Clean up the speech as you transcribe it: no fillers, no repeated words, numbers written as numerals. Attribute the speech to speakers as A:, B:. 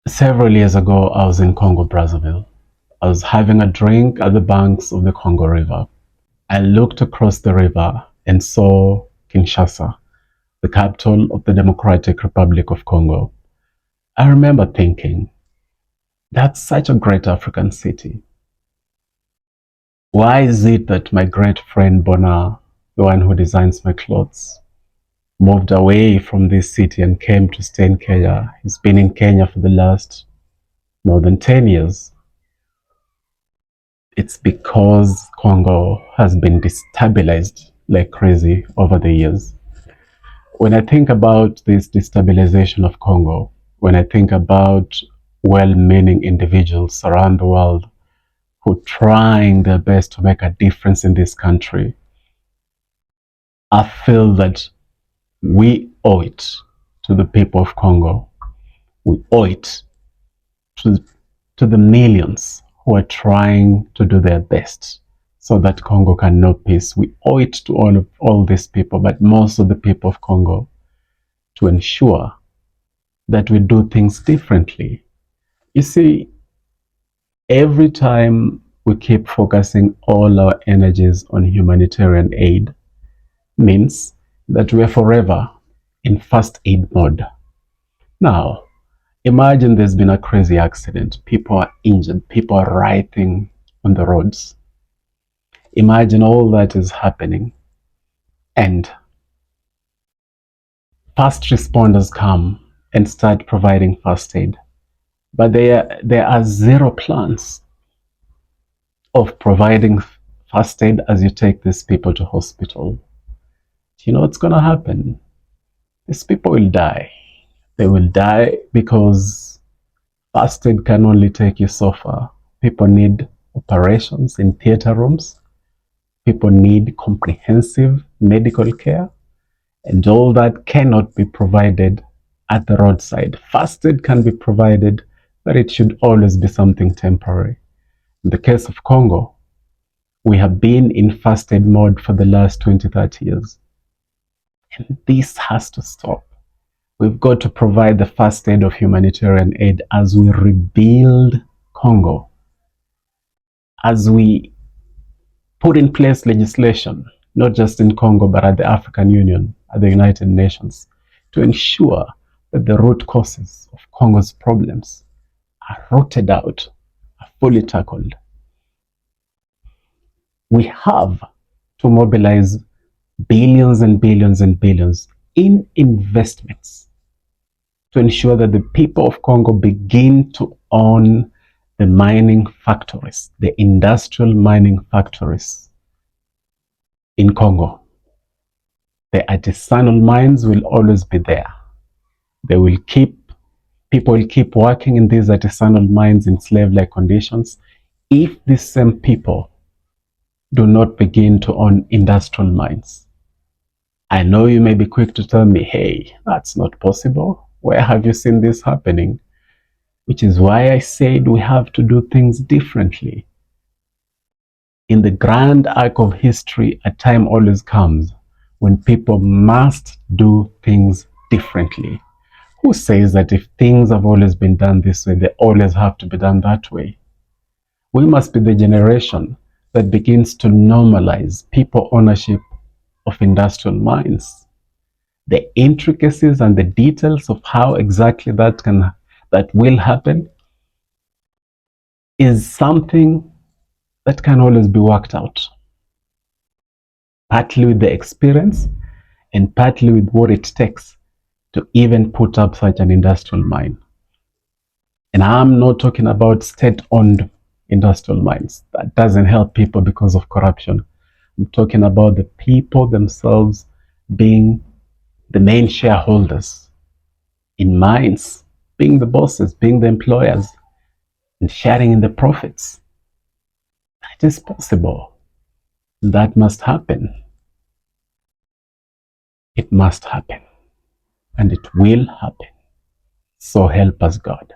A: Several years ago, I was in Congo, Brazzaville. I was having a drink at the banks of the Congo River. I looked across the river and saw Kinshasa, the capital of the Democratic Republic of Congo. I remember thinking, that's such a great African city. Why is it that my great friend Bona, the one who designs my clothes, moved away from this city and came to stay in Kenya? He's been in Kenya for the last more than 10 years. It's because Congo has been destabilized like crazy over the years. When I think about this destabilization of Congo, when I think about well-meaning individuals around the world who are trying their best to make a difference in this country, I feel that we owe it to the people of Congo. We owe it to, to the millions who are trying to do their best so that Congo can know peace. We owe it to all these people, but most of the people of Congo, to ensure that we do things differently. You see, every time we keep focusing all our energies on humanitarian aid, means that we are forever in first aid mode. Now, imagine there's been a crazy accident. People are injured. People are writhing on the roads. Imagine all that is happening. And first responders come and start providing first aid. But there are zero plans of providing first aid as you take these people to hospital. You know what's going to happen? These people will die. They will die because first aid can only take you so far. People need operations in theater rooms. People need comprehensive medical care. And all that cannot be provided at the roadside. First aid can be provided, but it should always be something temporary. In the case of Congo, we have been in first aid mode for the last 20, 30 years. And this has to stop. We've got to provide the first aid of humanitarian aid as we rebuild Congo, as we put in place legislation, not just in Congo, but at the African Union, at the United Nations, to ensure that the root causes of Congo's problems are rooted out, are fully tackled. We have to mobilize billions and billions and billions in investments to ensure that the people of Congo begin to own the mining factories, the industrial mining factories in Congo. The artisanal mines will always be there. People will keep working in these artisanal mines in slave-like conditions if these same people do not begin to own industrial mines. I know you may be quick to tell me, hey, that's not possible. Where have you seen this happening? Which is why I said we have to do things differently. In the grand arc of history, a time always comes when people must do things differently. Who says that if things have always been done this way, they always have to be done that way? We must be the generation that begins to normalize people ownership of industrial mines. The intricacies and the details of how exactly that will happen is something that can always be worked out, partly with the experience and partly with what it takes to even put up such an industrial mine. And I'm not talking about state-owned industrial mines. That doesn't help people because of corruption. I'm talking about the people themselves being the main shareholders in mines, being the bosses, being the employers, and sharing in the profits. That is possible. That must happen. It must happen. And it will happen. So help us God.